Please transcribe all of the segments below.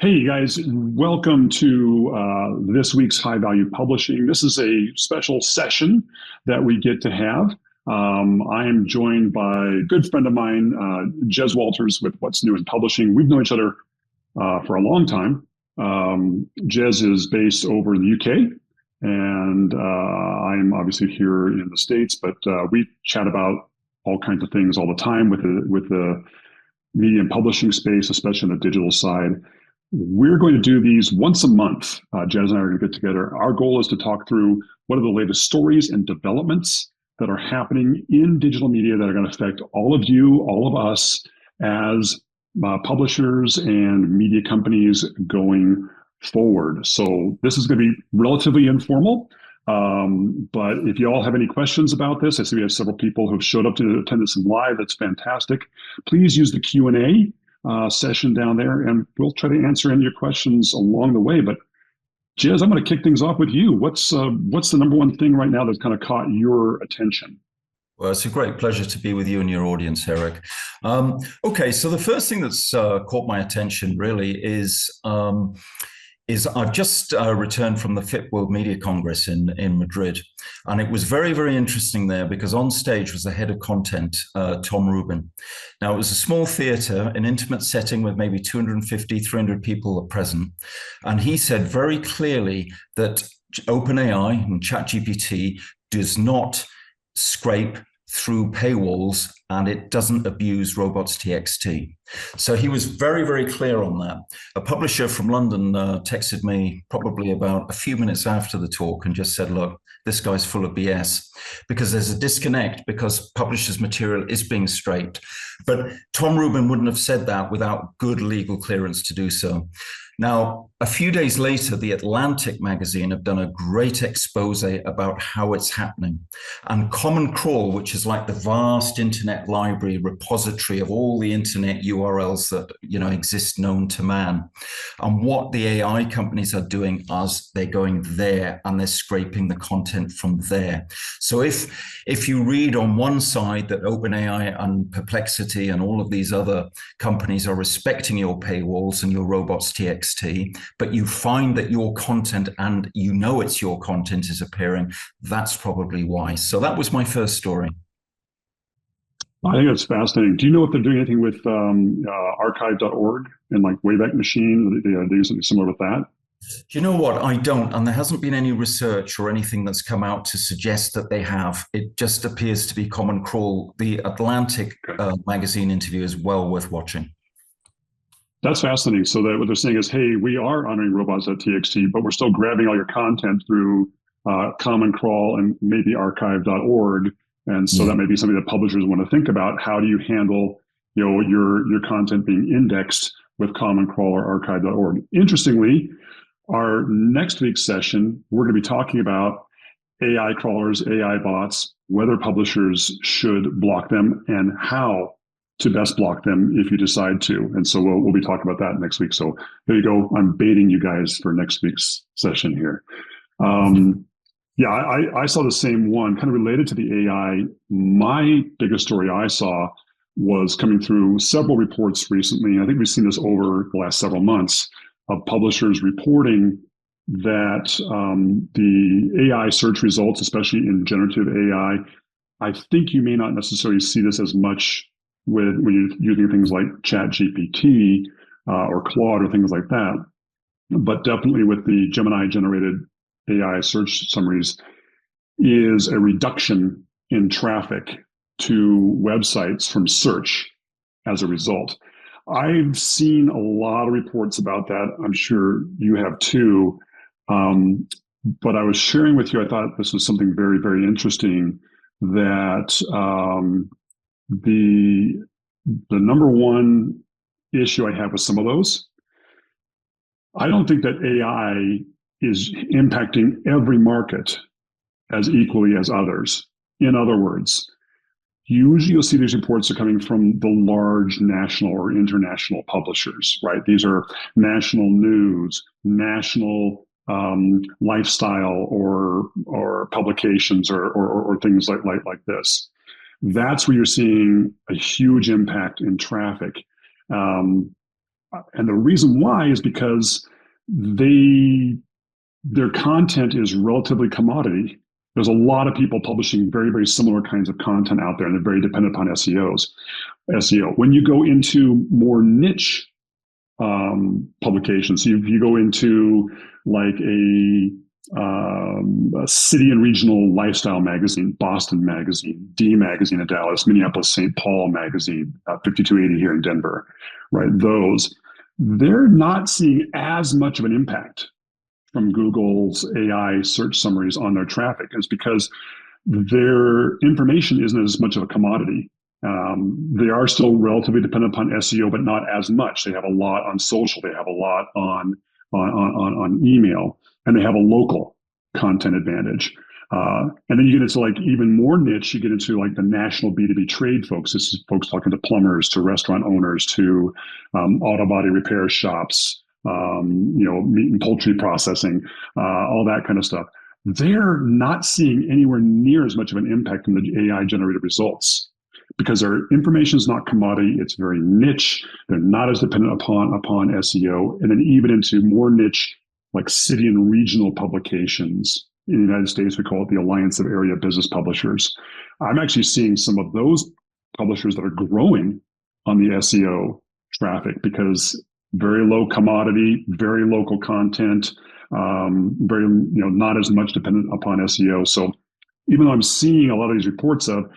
Hey, you guys, welcome to this week's High Value Publishing. This is a special session that we get to have. I am joined by a good friend of mine, Jez Walters, with What's New in Publishing. We've known each other for a long time. Jez is based over in the UK, and I'm obviously here in the States, but we chat about all kinds of things all the time with the media and publishing space, especially on the digital side. We're going to do these once a month. Jez and I are going to get together. Our goal is to talk through what are the latest stories and developments that are happening in digital media that are going to affect all of you, all of us as publishers and media companies going forward. So this is going to be relatively informal. But if you all have any questions about this, I see we have several people who have showed up to attend this live. That's fantastic. Please use the Q&A session down there, and we'll try to answer any of your questions along the way. But Jez, I'm going to kick things off with you. What's the number one thing right now that's kind of caught your attention? Well, it's a great pleasure to be with you and your audience, Eric. Okay, so the first thing that's caught my attention really is I've just returned from the FIP World Media Congress in Madrid. And it was very, very interesting there because on stage was the head of content, Tom Rubin. Now, it was a small theater, an intimate setting with maybe 250, 300 people present. And he said very clearly that OpenAI and ChatGPT does not scrape through paywalls and it doesn't abuse robots.txt. So he was very, very clear on that. A publisher from London texted me probably about a few minutes after the talk and just said, look, this guy's full of BS because there's a disconnect because publishers' material is being scraped. But Tom Rubin wouldn't have said that without good legal clearance to do so. Now, a few days later, The Atlantic magazine have done a great expose about how it's happening. And Common Crawl, which is like the vast internet library repository of all the internet URLs that exist known to man, and what the AI companies are doing is they're going there and they're scraping the content from there. So if you read on one side that OpenAI and Perplexity and all of these other companies are respecting your paywalls and your robots.txt, but you find that your content, and it's your content, is appearing, that's probably why. So that was my first story. I think that's fascinating. Do you know if they're doing anything with archive.org and like Wayback Machine? They do something similar with that? You know what? I don't. And there hasn't been any research or anything that's come out to suggest that they have. It just appears to be Common Crawl. The Atlantic magazine interview is well worth watching. That's fascinating. So that what they're saying is, hey, we are honoring robots.txt, but we're still grabbing all your content through Common Crawl and maybe archive.org. And so that may be something that publishers want to think about. How do you handle your content being indexed with Common Crawl or archive.org? Interestingly, our next week's session, we're going to be talking about AI crawlers, AI bots, whether publishers should block them and how to best block them if you decide to. And so we'll be talking about that next week. So there you go. I'm baiting you guys for next week's session here. I saw the same one, kind of related to the AI. My biggest story I saw was coming through several reports recently. I think we've seen this over the last several months of publishers reporting that the AI search results, especially in generative AI, I think you may not necessarily see this as much when you're using things like ChatGPT or Claude or things like that, but definitely with the Gemini generated AI search summaries is a reduction in traffic to websites from search as a result. I've seen a lot of reports about that. I'm sure you have too. But I was sharing with you, I thought this was something very, very interesting that the number one issue I have with some of those, I don't think that AI is impacting every market as equally as others. In other words, usually you'll see these reports are coming from the large national or international publishers, right? These are national news, national lifestyle or publications or things like this. That's where you're seeing a huge impact in traffic. And the reason why is because their content is relatively commodity. There's a lot of people publishing very, very similar kinds of content out there, and they're very dependent upon SEO. When you go into more niche publications, if you go into like a city and regional lifestyle magazine, Boston Magazine, D Magazine in Dallas, Minneapolis St. Paul Magazine, 5280 here in Denver, right? They're not seeing as much of an impact from Google's AI search summaries on their traffic. It's because their information isn't as much of a commodity. They are still relatively dependent upon SEO, but not as much. They have a lot on social. They have a lot on email, and they have a local content advantage. And then you get into like even more niche. You get into like the national B2B trade folks. This is folks talking to plumbers, to restaurant owners, to auto body repair shops, meat and poultry processing, all that kind of stuff. They're not seeing anywhere near as much of an impact from the AI generated results because their information is not commodity. It's very niche. They're not as dependent upon SEO. And then even into more niche, like city and regional publications in the United States, we call it the Alliance of Area Business Publishers. I'm actually seeing some of those publishers that are growing on the SEO traffic because very low commodity, very local content, very not as much dependent upon SEO. So even though I'm seeing a lot of these reports of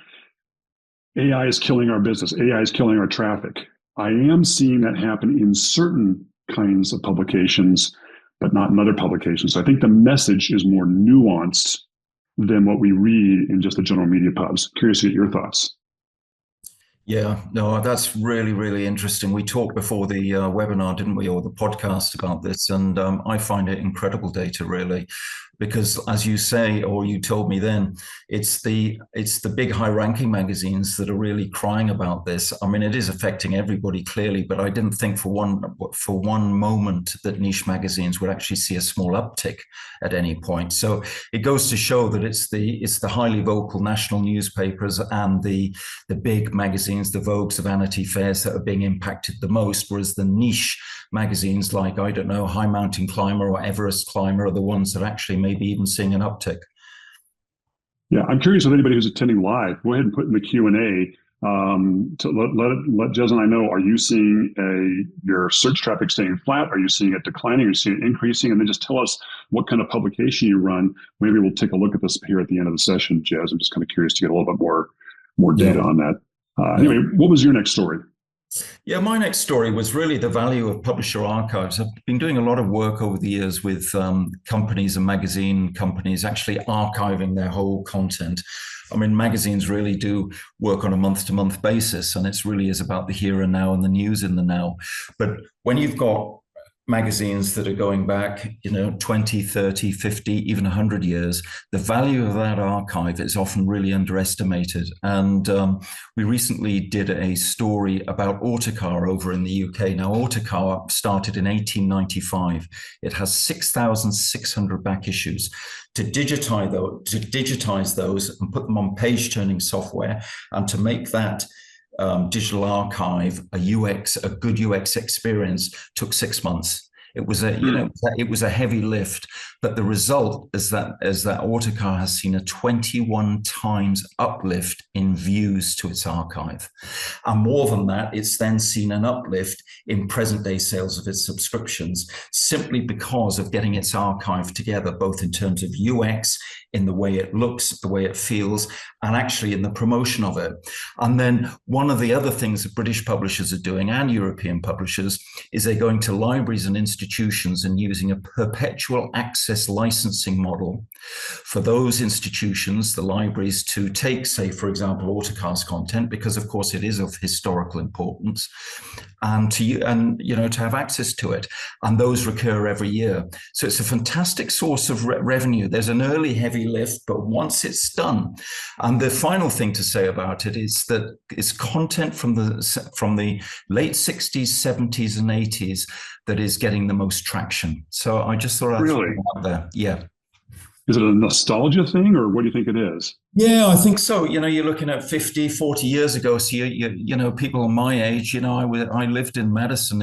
AI is killing our business, AI is killing our traffic, I am seeing that happen in certain kinds of publications, but not in other publications. So I think the message is more nuanced than what we read in just the general media pubs. Curious to get your thoughts. Yeah, no, that's really, really interesting. We talked before the webinar, didn't we, or the podcast about this, and I find it incredible data, really, because as you say, or you told me then, it's the big high-ranking magazines that are really crying about this. I mean, it is affecting everybody clearly, but I didn't think for one moment that niche magazines would actually see a small uptick at any point. So it goes to show that it's the highly vocal national newspapers and the big magazines, the Vogues, the Vanity Fairs that are being impacted the most, whereas the niche magazines like, I don't know, High Mountain Climber or Everest Climber are the ones that actually maybe even seeing an uptick. Yeah, I'm curious if anybody who's attending live, go ahead and put in the Q&A to let Jez and I know, are you seeing your search traffic staying flat? Are you seeing it declining? Are you seeing it increasing? And then just tell us what kind of publication you run. Maybe we'll take a look at this here at the end of the session, Jez. I'm just kind of curious to get a little bit more data on that. Anyway, what was your next story? Yeah, my next story was really the value of publisher archives. I've been doing a lot of work over the years with companies and magazine companies actually archiving their whole content. I mean, magazines really do work on a month-to-month basis, and it's really is about the here and now and the news in the now. But when you've got magazines that are going back, 20, 30, 50, even 100 years, the value of that archive is often really underestimated. And we recently did a story about Autocar over in the UK. Now, Autocar started in 1895. It has 6,600 back issues. To digitize those and put them on page-turning software, and to make that digital archive a good UX experience took 6 months. It was a heavy lift, but the result is that Autocar has seen a 21 times uplift in views to its archive. And more than that, it's then seen an uplift in present day sales of its subscriptions, simply because of getting its archive together, both in terms of UX, in the way it looks, the way it feels, and actually in the promotion of it. And then one of the other things that British publishers are doing, and European publishers, is they're going to libraries and institutions and using a perpetual access licensing model for those institutions, the libraries, to take, say, for example, Autocar's content, because of course it is of historical importance, and to have access to it. And those recur every year. So it's a fantastic source of revenue. There's an early heavy lift, but once it's done. And the final thing to say about it is that it's content from the late 60s, 70s, and 80s that is getting the most traction. So I just thought I'd throw it out there. Yeah. Is it a nostalgia thing, or what do you think it is? Yeah, I think so. You're looking at 50, 40 years ago. So people my age, I lived in Madison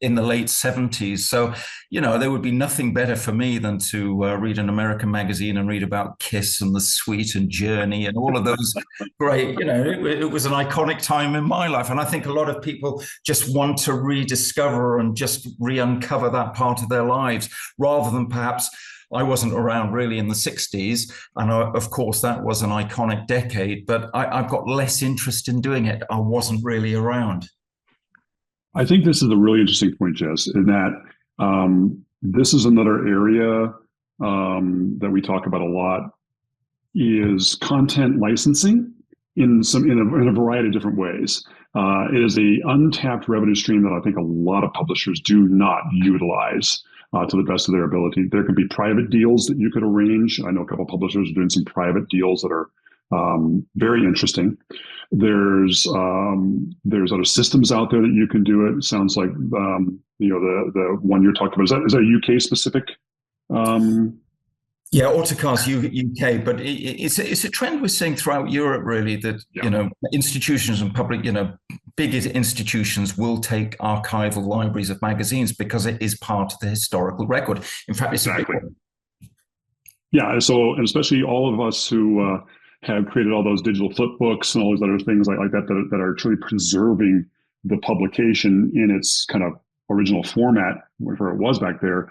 in the late 70s. So, there would be nothing better for me than to read an American magazine and read about Kiss and The Sweet and Journey and all of those great, it was an iconic time in my life. And I think a lot of people just want to rediscover and just re-uncover that part of their lives rather than perhaps I wasn't around really in the 60s. And of course, that was an iconic decade, but I've got less interest in doing it. I wasn't really around. I think this is a really interesting point, Jess, in that this is another area that we talk about a lot is content licensing in a variety of different ways. It is a untapped revenue stream that I think a lot of publishers do not utilize to the best of their ability. There could be private deals that you could arrange. I know a couple of publishers are doing some private deals that are very interesting. There's other systems out there that you can do it. It sounds like the one you're talking about is that a UK specific? Yeah, Autocast UK, but it's a trend we're seeing throughout Europe, really, that, institutions and public, big institutions will take archival libraries of magazines because it is part of the historical record. In fact, it's exactly. Yeah, so, and especially all of us who have created all those digital flip books and all those other things like that are truly preserving the publication in its kind of original format, whatever it was back there.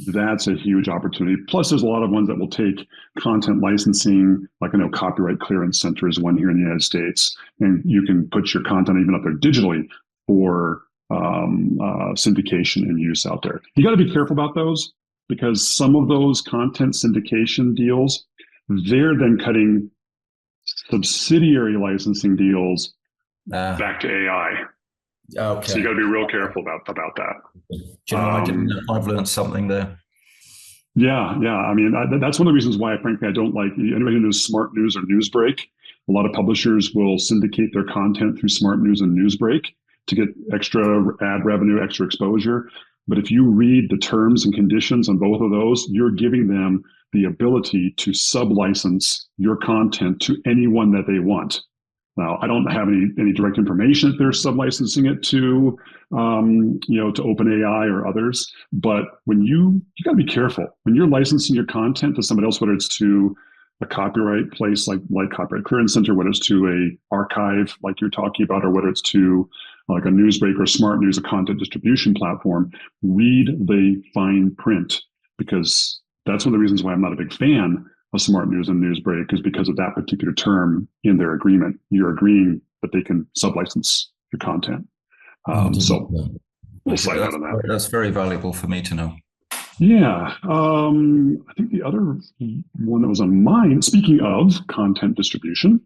That's a huge opportunity. Plus, there's a lot of ones that will take content licensing, like I know Copyright Clearance Center is one here in the United States, and you can put your content even up there digitally for syndication and use out there. You got to be careful about those because some of those content syndication deals, they're then cutting subsidiary licensing deals back to AI. Okay. So you got to be real careful about that. I didn't know. I've learned something there. Yeah. I mean, that's one of the reasons why, frankly, I don't like anybody who knows Smart News or Newsbreak. A lot of publishers will syndicate their content through Smart News and Newsbreak to get extra ad revenue, extra exposure. But if you read the terms and conditions on both of those, you're giving them the ability to sub-license your content to anyone that they want. Now, I don't have any direct information that they're sub-licensing it to, to OpenAI or others. But when you got to be careful when you're licensing your content to somebody else, whether it's to a copyright place like Copyright Clearance Center, whether it's to a archive like you're talking about, or whether it's to like a Newsbreak or Smart News, a content distribution platform. Read the fine print because that's one of the reasons why I'm not a big fan of Smart News and Newsbreak is because of that particular term in their agreement. You're agreeing that they can sub-license your content. So we'll side note on that. That's very valuable for me to know. Yeah. I think the other one that was on mine, speaking of content distribution,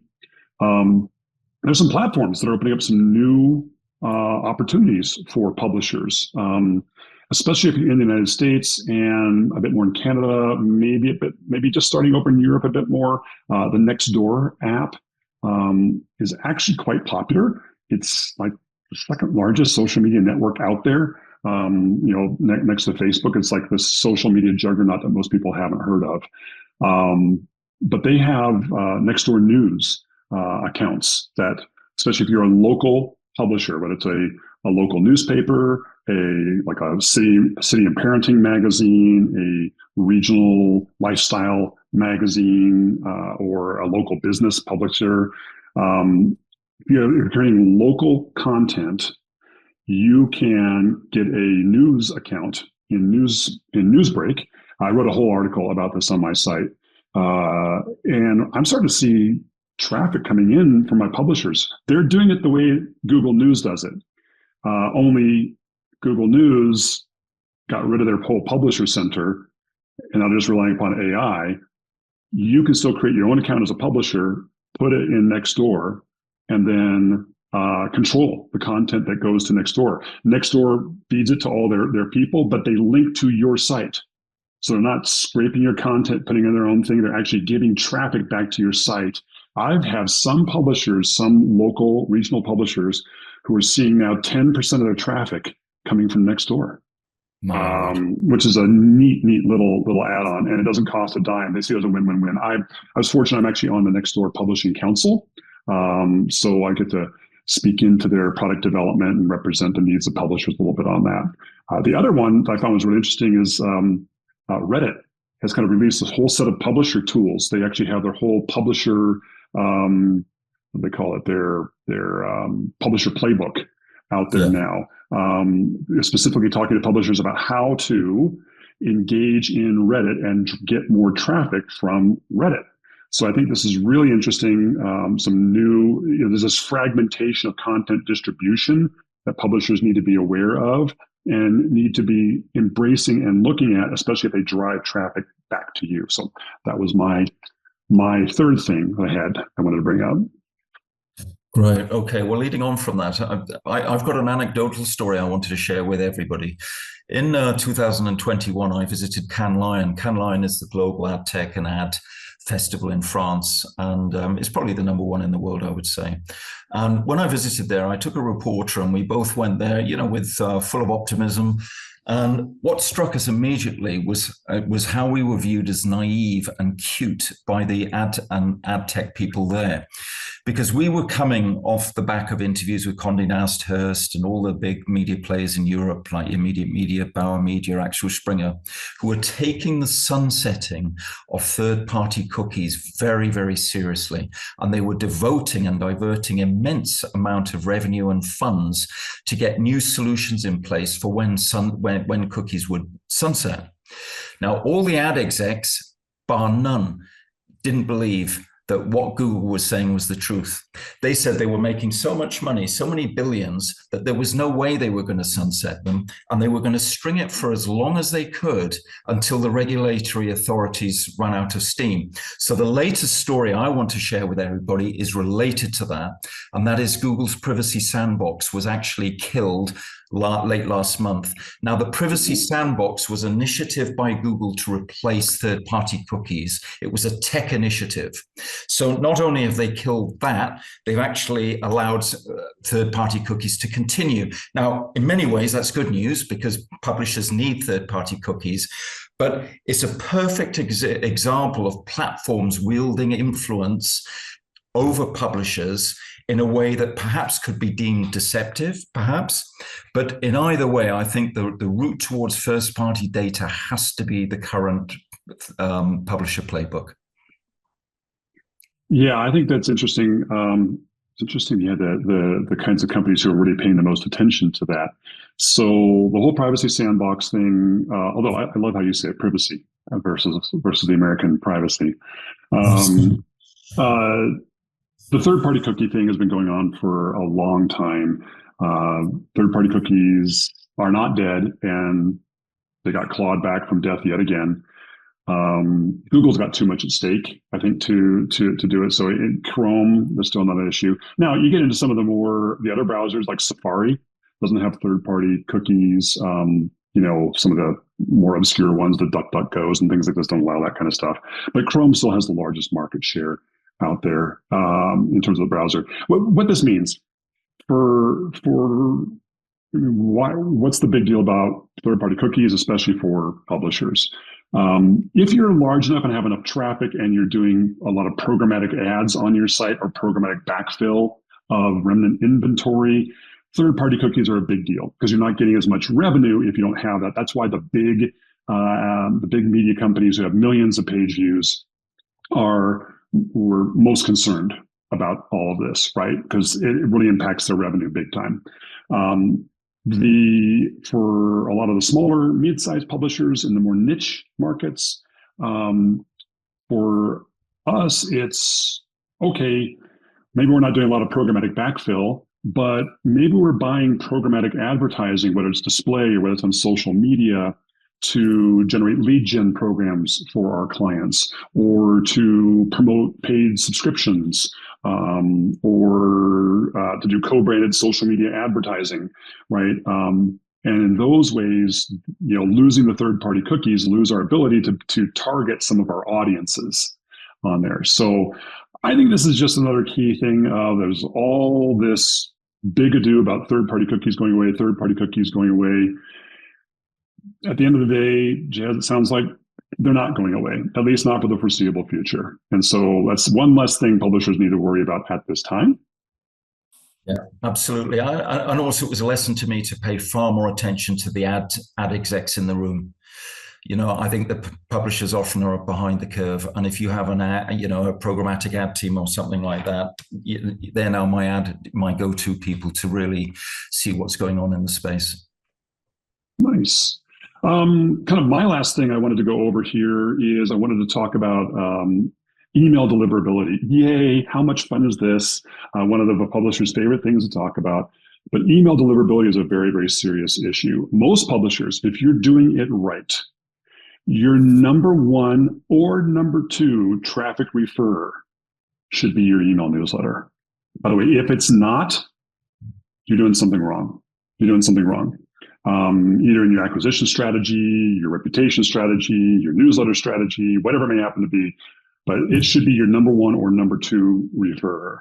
there's some platforms that are opening up some new opportunities for publishers. Especially if you're in the United States and a bit more in Canada, maybe just starting over in Europe a bit more. The Nextdoor app is actually quite popular. It's like the second largest social media network out there. Next to Facebook, it's like this social media juggernaut that most people haven't heard of. But they have Nextdoor news accounts that, especially if you're a local publisher, whether it's a local newspaper, like a city and parenting magazine, a regional lifestyle magazine, or a local business publisher. If you're creating local content, you can get a news account in Newsbreak. I wrote a whole article about this on my site, and I'm starting to see traffic coming in from my publishers. They're doing it the way Google News does it. Only Google News got rid of their whole publisher center, and now they're just relying upon AI. You can still create your own account as a publisher, put it in Nextdoor, and then control the content that goes to Nextdoor. Nextdoor feeds it to all their people, but they link to your site. So they're not scraping your content, putting in their own thing. They're actually giving traffic back to your site. I've had some publishers, some local regional publishers, who are seeing now 10% of their traffic coming from Nextdoor. My word. which is a neat little add-on, and it doesn't cost a dime. They see it as a win-win-win. I was fortunate. I'm actually on the Nextdoor Publishing Council, so I get to speak into their product development and represent the needs of publishers a little bit on that. The other one that I found was really interesting is Reddit has kind of released this whole set of publisher tools. They actually have their whole publisher, what do they call it, their publisher playbook out there now, specifically talking to publishers about how to engage in Reddit and get more traffic from Reddit. So I think this is really interesting. Some new, there's this fragmentation of content distribution that publishers need to be aware of and need to be embracing and looking at, especially if they drive traffic back to you. So that was my third thing I wanted to bring up. Right. Okay. Well, leading on from that, I've got an anecdotal story I wanted to share with everybody. In 2021, I visited Cannes Lion. Cannes Lion is the global ad tech and ad festival in France, and it's probably the #1 in the world, I would say. And when I visited there, I took a reporter, and we both went there, with full of optimism. And what struck us immediately was how we were viewed as naive and cute by the ad tech people there, because we were coming off the back of interviews with Condé Nast Hearst and all the big media players in Europe, like Immediate Media, Bauer Media, Axel Springer, who were taking the sunsetting of third-party cookies very, very seriously, and they were devoting and diverting immense amount of revenue and funds to get new solutions in place for when cookies would sunset. Now, all the ad execs, bar none, didn't believe that what Google was saying was the truth. They said they were making so much money, so many billions, that there was no way they were going to sunset them, and they were going to string it for as long as they could until the regulatory authorities ran out of steam. So the latest story I want to share with everybody is related to that, and that is Google's Privacy Sandbox was actually killed late last month. Now, the Privacy Sandbox was an initiative by Google to replace third-party cookies. It was a tech initiative. So not only have they killed that, they've actually allowed third-party cookies to continue. Now, in many ways, that's good news because publishers need third-party cookies. But it's a perfect example of platforms wielding influence over publishers in a way that perhaps could be deemed deceptive, perhaps. But in either way, I think the route towards first-party data has to be the current publisher playbook. Yeah, I think that's interesting. It's interesting, yeah, the kinds of companies who are really paying the most attention to that. So the whole privacy sandbox thing, although I love how you say it, privacy versus the American privacy. The third-party cookie thing has been going on for a long time. Third-party cookies are not dead, and they got clawed back from death yet again. Google's got too much at stake, I think, to do it. So in Chrome, there's still another issue. Now you get into some of the other browsers, like Safari doesn't have third-party cookies. Some of the more obscure ones, the DuckDuckGoes and things like this don't allow that kind of stuff. But Chrome still has the largest market share out there in terms of the browser. What this means what's the big deal about third-party cookies, especially for publishers? If you're large enough and have enough traffic and you're doing a lot of programmatic ads on your site or programmatic backfill of remnant inventory, third-party cookies are a big deal because you're not getting as much revenue if you don't have that. That's why the big media companies who have millions of page views were most concerned about all of this, right? Because it really impacts their revenue big time. For a lot of the smaller, mid-sized publishers in the more niche markets, for us, it's okay. Maybe we're not doing a lot of programmatic backfill, but maybe we're buying programmatic advertising, whether it's display or whether it's on social media, to generate lead gen programs for our clients or to promote paid subscriptions or to do co-branded social media advertising, right? And in those ways, losing the third-party cookies lose our ability to target some of our audiences on there. So I think this is just another key thing. There's all this big ado about third-party cookies going away, at the end of the day, Jez, it sounds like they're not going away, at least not for the foreseeable future. And so that's one less thing publishers need to worry about at this time. Yeah, absolutely. And also, it was a lesson to me to pay far more attention to the ad execs in the room. I think the publishers often are behind the curve, and if you have a programmatic ad team or something like that, they're now my go-to people to really see what's going on in the space. Nice. Kind of my last thing I wanted to go over here is I wanted to talk about email deliverability. Yay, how much fun is this? One of the publisher's favorite things to talk about. But email deliverability is a very, very serious issue. Most publishers, if you're doing it right, your number one or number two traffic referrer should be your email newsletter. By the way, if it's not, you're doing something wrong. You're doing something wrong. Either in your acquisition strategy, your reputation strategy, your newsletter strategy, whatever it may happen to be, but it should be your number one or number two referrer.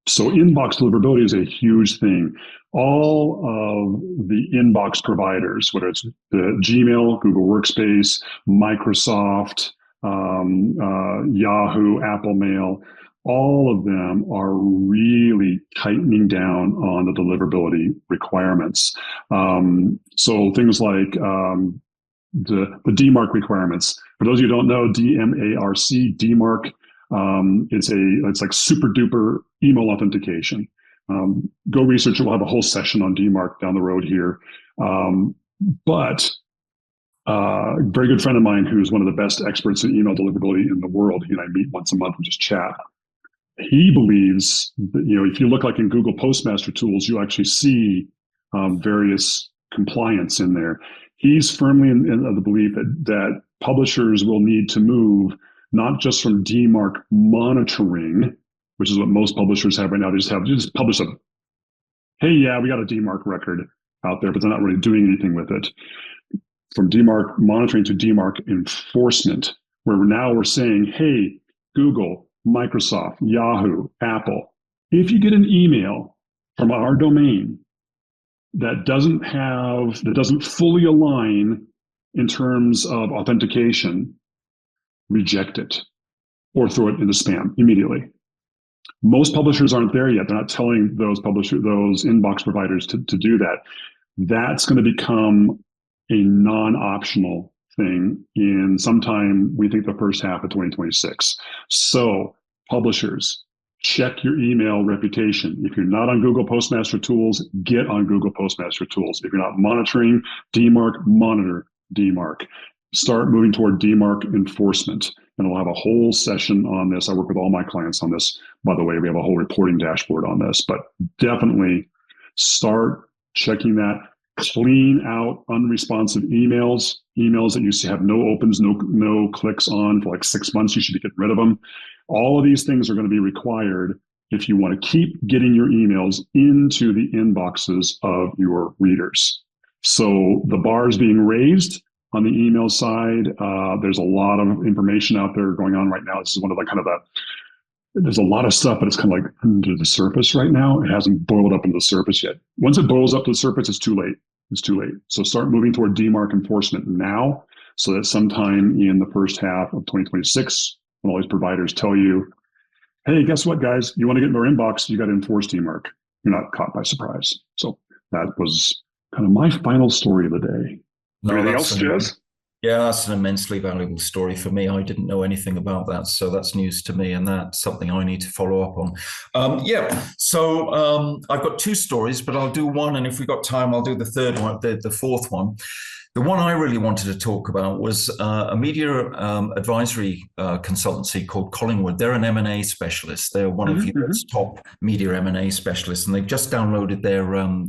So inbox deliverability is a huge thing. All of the inbox providers, whether it's the Gmail, Google Workspace, Microsoft, Yahoo, Apple Mail, all of them are really tightening down on the deliverability requirements. So things like the DMARC requirements. For those of you who don't know, DMARC, DMARC, it's like super duper email authentication. Go research it. We'll have a whole session on DMARC down the road here. But a very good friend of mine who's one of the best experts in email deliverability in the world, he and I meet once a month and just chat. He believes that, if you look like in Google Postmaster tools, you actually see various compliance in there. He's firmly in the belief that publishers will need to move not just from DMARC monitoring, which is what most publishers have right now. They just publish a, hey, yeah, we got a DMARC record out there, but they're not really doing anything with it. From DMARC monitoring to DMARC enforcement, where now we're saying, hey, Google, Microsoft, Yahoo, Apple, if you get an email from our domain that doesn't fully align in terms of authentication, reject it or throw it into spam immediately. Most publishers aren't there yet. They're not telling those inbox providers to do that. That's going to become a non-optional thing in sometime, we think, the first half of 2026. So publishers, check your email reputation. If you're not on Google Postmaster Tools, get on Google Postmaster Tools. If you're not monitoring DMARC, monitor DMARC. Start moving toward DMARC enforcement. And we'll have a whole session on this. I work with all my clients on this. By the way, we have a whole reporting dashboard on this, but definitely start checking that. Clean out unresponsive emails that you have no opens, no clicks on for like 6 months. You should be getting rid of them. All of these things are going to be required if you want to keep getting your emails into the inboxes of your readers. So the bar is being raised on the email side. There's a lot of information out there going on right now. This is one of the there's a lot of stuff, but it's kind of like under the surface right now. It hasn't boiled up into the surface yet. Once it boils up to the surface, it's too late. It's too late. So start moving toward DMARC enforcement now, so that sometime in the first half of 2026, when all these providers tell you, hey, guess what, guys? You want to get in their inbox, you got to enforce DMARC. You're not caught by surprise. So that was kind of my final story of the day. No, anything else, Jez? Yeah, that's an immensely valuable story for me. I didn't know anything about that, so that's news to me, and that's something I need to follow up on. So I've got two stories, but I'll do one, and if we've got time, I'll do the third one, the fourth one. The one I really wanted to talk about was a media advisory consultancy called Collingwood. They're an M&A specialist. They're one of Europe's top media M&A specialists, and they've just downloaded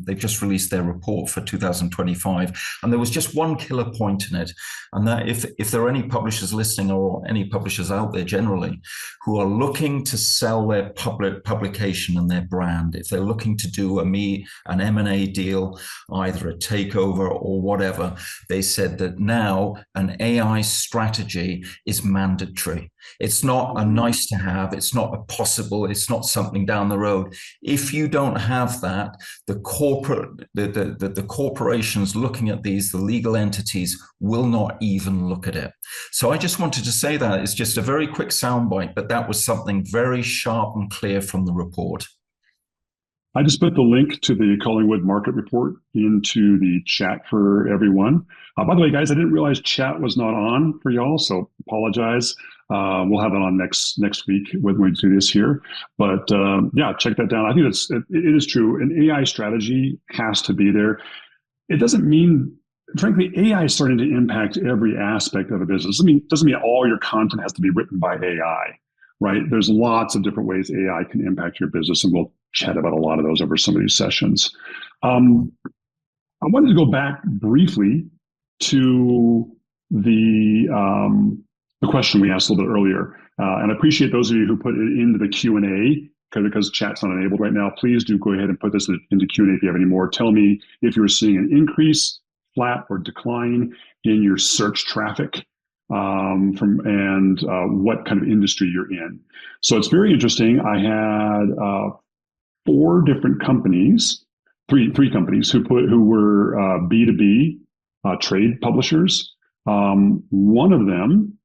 they've just released their report for 2025. And there was just one killer point in it, and that if there are any publishers listening, or any publishers out there generally, who are looking to sell their publication and their brand, if they're looking to do an M&A deal, either a takeover or whatever, they said that now an AI strategy is mandatory. It's not a nice to have, it's not a possible, it's not something down the road. If you don't have that, the corporations looking at these, the legal entities, will not even look at it. So I just wanted to say that. It's just a very quick soundbite, but that was something very sharp and clear from the report. I just put the link to the Collingwood market report into the chat for everyone. By the way, guys, I didn't realize chat was not on for y'all, so apologize. We'll have it on next week when we do this here. But yeah, check that down. I think it is true. An AI strategy has to be there. It doesn't mean, frankly, AI is starting to impact every aspect of a business. It doesn't mean all your content has to be written by AI, right? There's lots of different ways AI can impact your business, and we'll chat about a lot of those over some of these sessions. I wanted to go back briefly to the question we asked a little bit earlier, and I appreciate those of you who put it into the Q&A, because chat's not enabled right now. Please do go ahead and put this into Q&A if you have any more. Tell me if you're seeing an increase, flat, or decline in your search traffic, and what kind of industry you're in. So it's very interesting. I had four different companies, three companies who were B2B trade publishers. One of them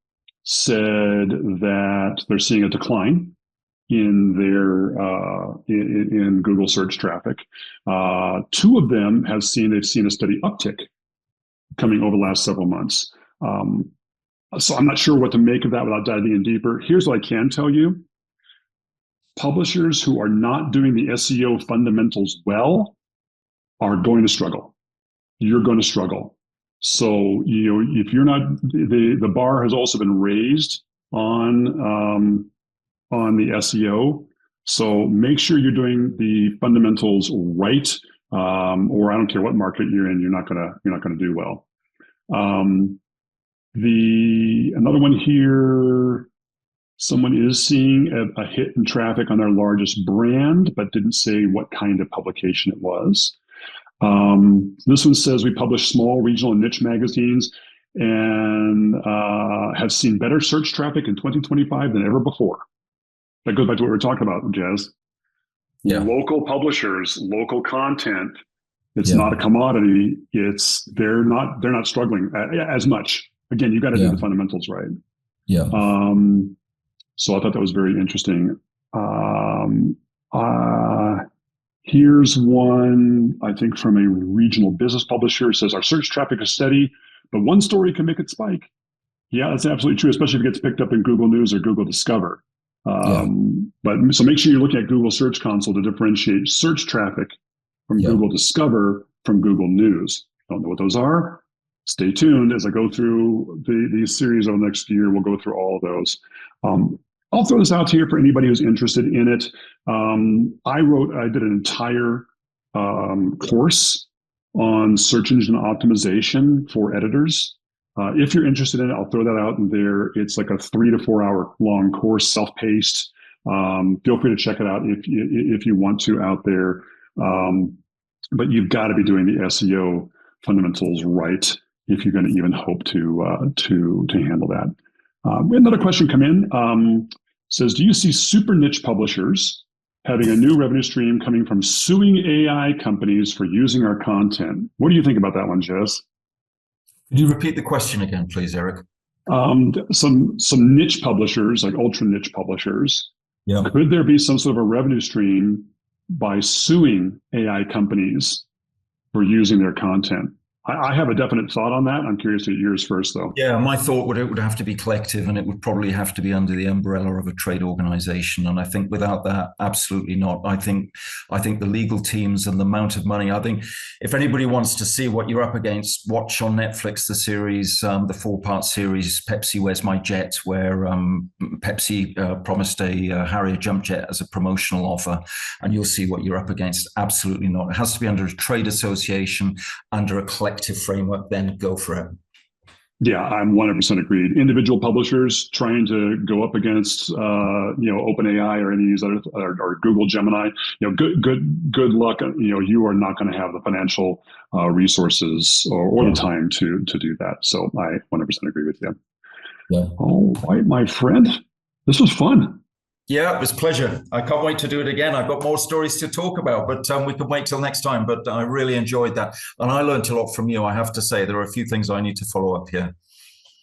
said that they're seeing a decline in their in Google search traffic. Two of them they've seen a steady uptick coming over the last several months. So I'm not sure what to make of that without diving in deeper. Here's what I can tell you. Publishers who are not doing the SEO fundamentals well are going to struggle. You're going to struggle. So, if you're not, the bar has also been raised on the SEO. So make sure you're doing the fundamentals right, or I don't care what market you're in, you're not gonna do well. Another one here. Someone is seeing a hit in traffic on their largest brand, but didn't say what kind of publication it was. This one says we publish small, regional, and niche magazines and have seen better search traffic in 2025 than ever before. That goes back to what we were talking about, Jez. Yeah. Local publishers, local content. It's not a commodity. They're not struggling as much. Again, you got to do the fundamentals right. Yeah. So I thought that was very interesting. Here's one, I think, from a regional business publisher. It says, our search traffic is steady, but one story can make it spike. Yeah, that's absolutely true, especially if it gets picked up in Google News or Google Discover. But so make sure you're looking at Google Search Console to differentiate search traffic from Google Discover from Google News. Don't know what those are? Stay tuned as I go through these series over the next year. We'll go through all of those. I'll throw this out here for anybody who's interested in it. I did an entire course on search engine optimization for editors. If you're interested in it, I'll throw that out in there. It's like a 3 to 4 hour long course, self-paced. Feel free to check it out if you want to out there. But you've got to be doing the SEO fundamentals right if you're going to even hope to handle that. We had another question come in. Says, do you see super niche publishers having a new revenue stream coming from suing AI companies for using our content? What do you think about that one, Jez? Could you repeat the question again, please, Eric? Some niche publishers, like ultra niche publishers. Yeah. Could there be some sort of a revenue stream by suing AI companies for using their content? I have a definite thought on that. I'm curious to get yours first, though. Yeah, my thought it would have to be collective, and it would probably have to be under the umbrella of a trade organization. And I think without that, absolutely not. I think the legal teams and the amount of money. I think if anybody wants to see what you're up against, watch on Netflix the series, the 4-part series, Pepsi, Where's My Jet, where Pepsi promised a Harrier jump jet as a promotional offer, and you'll see what you're up against. Absolutely not. It has to be under a trade association, under a collective framework, then go for it. Yeah, I'm 100% agreed. Individual publishers trying to go up against, OpenAI or any of these other, or Google Gemini, good luck. You are not going to have the financial resources or the time to do that. So I 100% agree with you. Yeah. All right, my friend, this was fun. Yeah, it was a pleasure. I can't wait to do it again. I've got more stories to talk about, but we can wait till next time. But I really enjoyed that. And I learned a lot from you, I have to say. There are a few things I need to follow up here.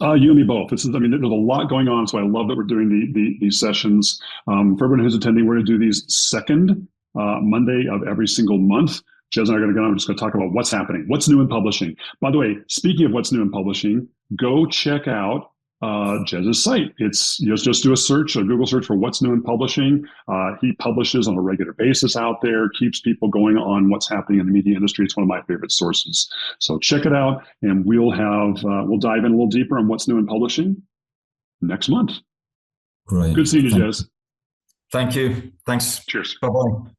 You and me both. There's a lot going on, so I love that we're doing these sessions. For everyone who's attending, we're going to do these second Monday of every single month. Jez and I are going to go. I'm just going to talk about what's happening, what's new in publishing. By the way, speaking of what's new in publishing, go check out Jez's site. It's just do a Google search for what's new in publishing. He publishes on a regular basis out there, keeps people going on what's happening in the media industry. It's one of my favorite sources. So check it out, and we'll dive in a little deeper on what's new in publishing next month. Great. Good seeing you, Jez. Thank you. Thanks. Cheers. Bye-bye.